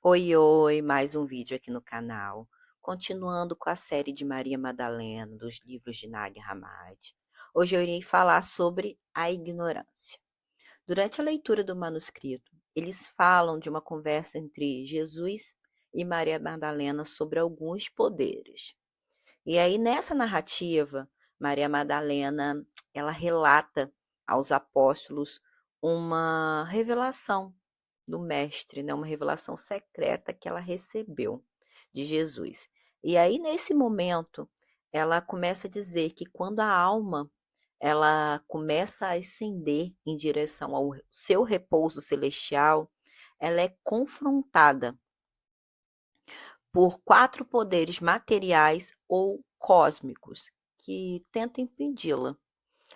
Oi, oi, mais um vídeo aqui no canal. Continuando com a série de Maria Madalena, dos livros de Nag Hammadi. Hoje eu irei falar sobre a ignorância. Durante a leitura do manuscrito, eles falam de uma conversa entre Jesus e Maria Madalena sobre alguns poderes. E aí, nessa narrativa, Maria Madalena, ela relata aos apóstolos uma revelação do mestre, né? Uma revelação secreta que ela recebeu de Jesus. E aí, nesse momento, ela começa a dizer que quando a alma ela começa a ascender em direção ao seu repouso celestial, ela é confrontada por quatro poderes materiais ou cósmicos que tentam impedi-la.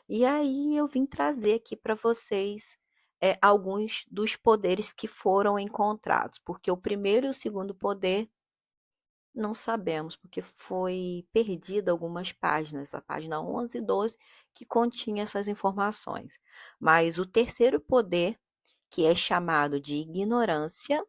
E aí eu vim trazer aqui para vocês alguns dos poderes que foram encontrados, porque o primeiro e o segundo poder não sabemos, porque foi perdida algumas páginas, a página 11 e 12, que continha essas informações. Mas o terceiro poder, que é chamado de ignorância,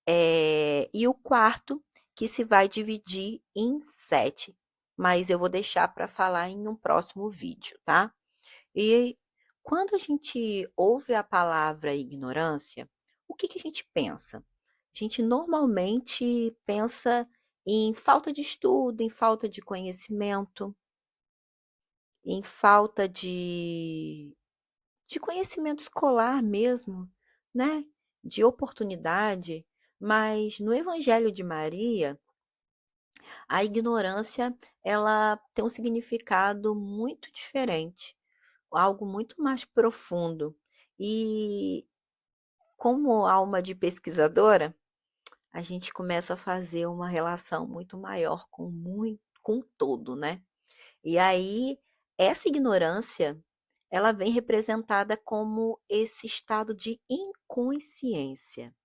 e o quarto, que se vai dividir em 7. Mas eu vou deixar para falar em um próximo vídeo, tá? E quando a gente ouve a palavra ignorância, o que a gente pensa? A gente normalmente pensa em falta de estudo, em falta de conhecimento, em falta de conhecimento escolar mesmo, né? De oportunidade. Mas no Evangelho de Maria, a ignorância ela tem um significado muito diferente, algo muito mais profundo. E como alma de pesquisadora, a gente começa a fazer uma relação muito maior com o todo, né? E aí essa ignorância, ela vem representada como esse estado de inconsciência.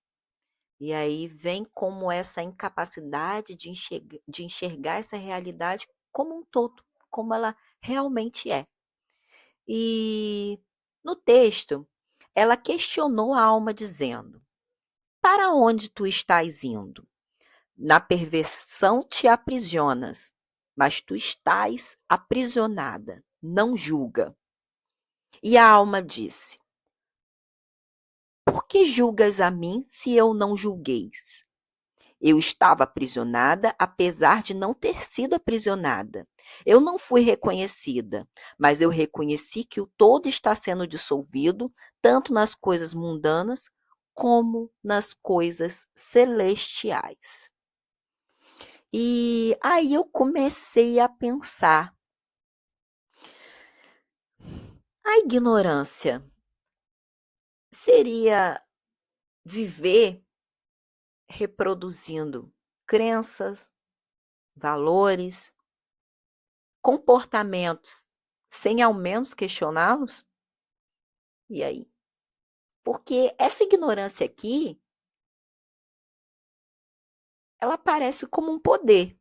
E aí vem como essa incapacidade de enxergar essa realidade como um todo, como ela realmente é. E no texto, ela questionou a alma dizendo: para onde tu estás indo? Na perversão te aprisionas, mas tu estás aprisionada, não julga. E a alma disse: por que julgas a mim se eu não julgueis? Eu estava aprisionada, apesar de não ter sido aprisionada. Eu não fui reconhecida, mas eu reconheci que o todo está sendo dissolvido, tanto nas coisas mundanas como nas coisas celestiais. E aí eu comecei a pensar: a ignorância seria viver reproduzindo crenças, valores, comportamentos sem ao menos questioná-los? E aí? Porque essa ignorância aqui, ela aparece como um poder.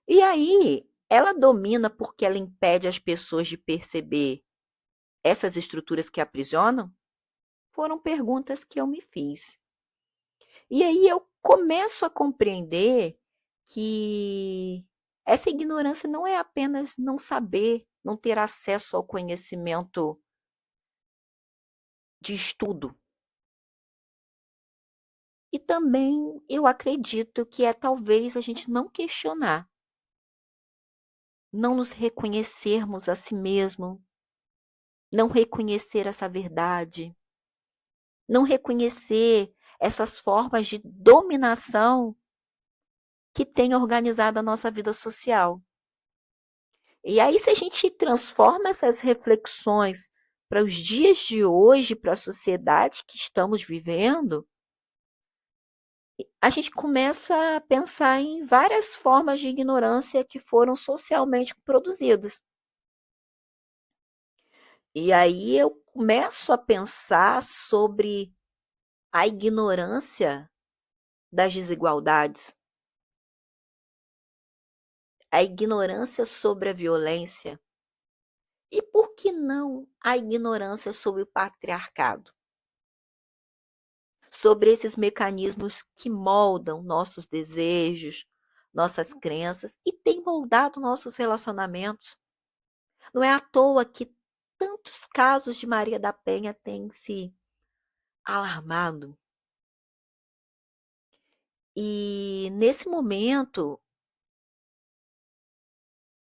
E aí, ela domina porque ela impede as pessoas de perceber essas estruturas que aprisionam? Foram perguntas que eu me fiz. E aí eu começo a compreender que essa ignorância não é apenas não saber, não ter acesso ao conhecimento de estudo. E também eu acredito que é talvez a gente não questionar, não nos reconhecermos a si mesmo, não reconhecer essa verdade, não reconhecer essas formas de dominação que têm organizado a nossa vida social. E aí, se a gente transforma essas reflexões para os dias de hoje, para a sociedade que estamos vivendo, a gente começa a pensar em várias formas de ignorância que foram socialmente produzidas. E aí eu começo a pensar sobre a ignorância das desigualdades, a ignorância sobre a violência, E por que não a ignorância sobre o patriarcado? Sobre esses mecanismos que moldam nossos desejos, nossas crenças e têm moldado nossos relacionamentos. Não é à toa que tantos casos de Maria da Penha têm se alarmado. E nesse momento,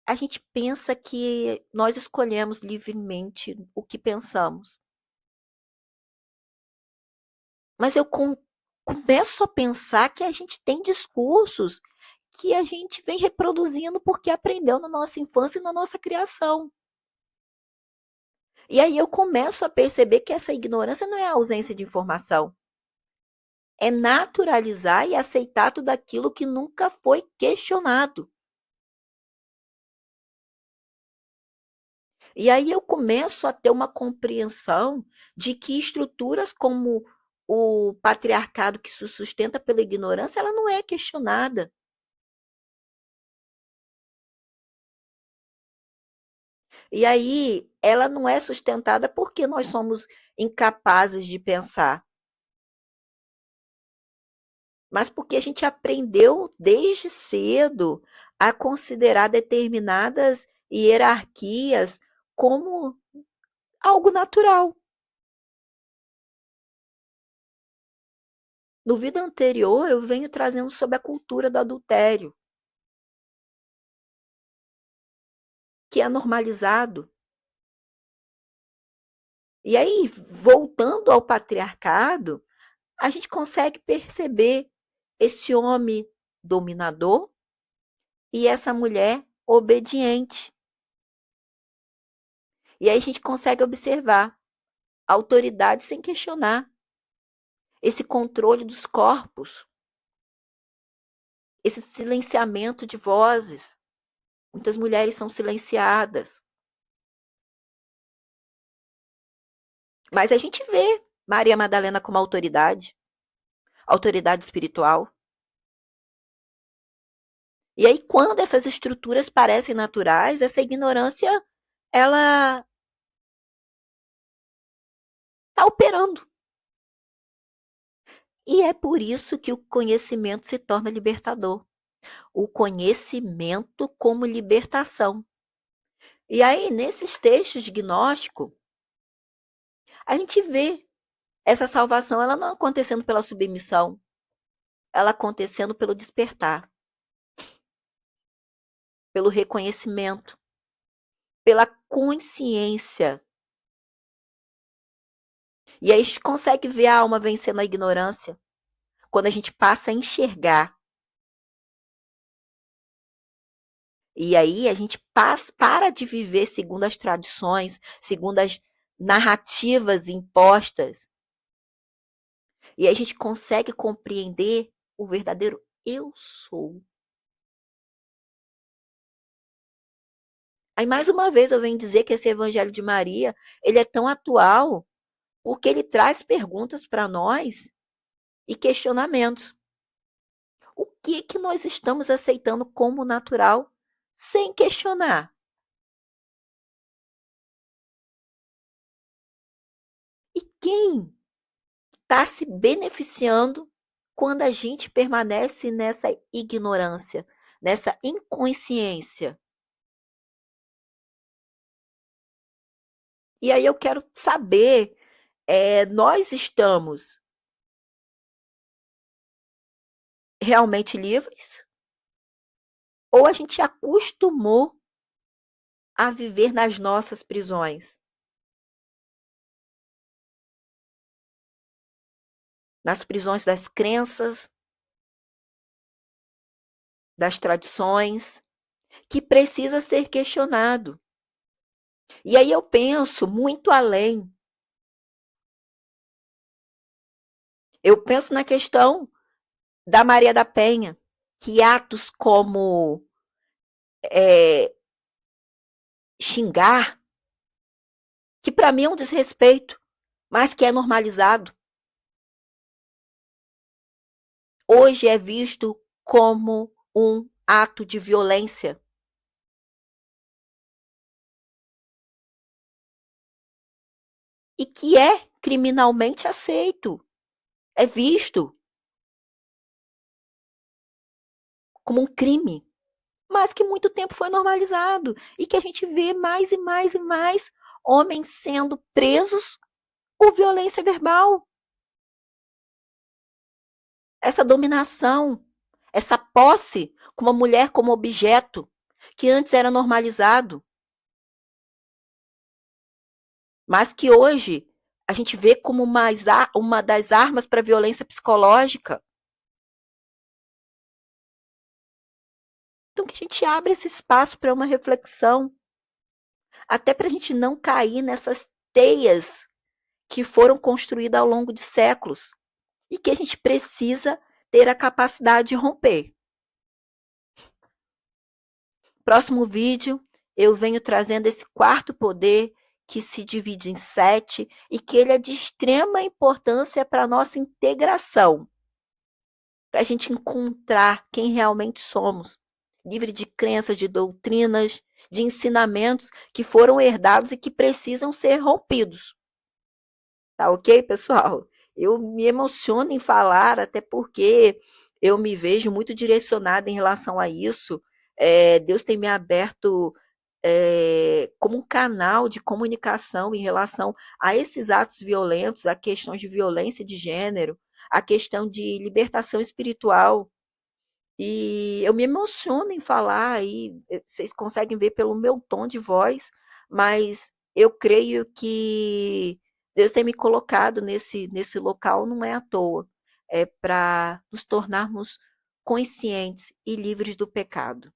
a gente pensa que nós escolhemos livremente o que pensamos. Mas começo a pensar que a gente tem discursos que a gente vem reproduzindo porque aprendeu na nossa infância e na nossa criação. E aí eu começo a perceber que essa ignorância não é a ausência de informação. É naturalizar e aceitar tudo aquilo que nunca foi questionado. E aí eu começo a ter uma compreensão de que estruturas como o patriarcado que se sustenta pela ignorância, ela não é questionada. E aí ela não é sustentada porque nós somos incapazes de pensar, mas porque a gente aprendeu desde cedo a considerar determinadas hierarquias como algo natural. No vídeo anterior, eu venho trazendo sobre a cultura do adultério, que é normalizado. E aí, voltando ao patriarcado, a gente consegue perceber esse homem dominador e essa mulher obediente. E aí a gente consegue observar a autoridade sem questionar, esse controle dos corpos, esse silenciamento de vozes. Muitas mulheres são silenciadas. Mas a gente vê Maria Madalena como autoridade espiritual. E aí, quando essas estruturas parecem naturais, essa ignorância, ela está operando. E é por isso que o conhecimento se torna libertador. O conhecimento como libertação. E aí, nesses textos de gnóstico, a gente vê essa salvação, ela não acontecendo pela submissão, ela acontecendo pelo despertar, pelo reconhecimento, pela consciência. E aí a gente consegue ver a alma vencendo a ignorância quando a gente passa a enxergar. E aí a gente para de viver segundo as tradições, segundo as narrativas impostas. E aí a gente consegue compreender o verdadeiro eu sou. Aí mais uma vez eu venho dizer que esse Evangelho de Maria, ele é tão atual porque ele traz perguntas para nós e questionamentos. O que nós estamos aceitando como natural sem questionar? E quem está se beneficiando quando a gente permanece nessa ignorância, nessa inconsciência? E aí eu quero saber, nós estamos realmente livres? Ou a gente acostumou a viver nas nossas prisões? Nas prisões das crenças, das tradições, que precisa ser questionado. E aí eu penso muito além. Eu penso na questão da Maria da Penha, que atos como é, xingar, que para mim é um desrespeito, mas que é normalizado, hoje é visto como um ato de violência. e que é criminalmente aceito, é visto como um crime, mas que muito tempo foi normalizado e que a gente vê mais e mais e mais homens sendo presos por violência verbal, essa dominação, essa posse com uma mulher como objeto, que antes era normalizado, mas que hoje a gente vê como uma das armas para a violência psicológica. Então, que a gente abre esse espaço para uma reflexão, até para a gente não cair nessas teias que foram construídas ao longo de séculos e que a gente precisa ter a capacidade de romper. Próximo vídeo, eu venho trazendo esse quarto poder que se divide em 7 e que ele é de extrema importância para a nossa integração, para a gente encontrar quem realmente somos, livre de crenças, de doutrinas, de ensinamentos que foram herdados e que precisam ser rompidos. Tá ok, pessoal? Eu me emociono em falar, até porque eu me vejo muito direcionada em relação a isso. Deus tem me aberto como um canal de comunicação em relação a esses atos violentos, a questões de violência de gênero, a questão de libertação espiritual. E eu me emociono em falar, e vocês conseguem ver pelo meu tom de voz, mas eu creio que Deus tem me colocado nesse local, não é à toa, é para nos tornarmos conscientes e livres do pecado.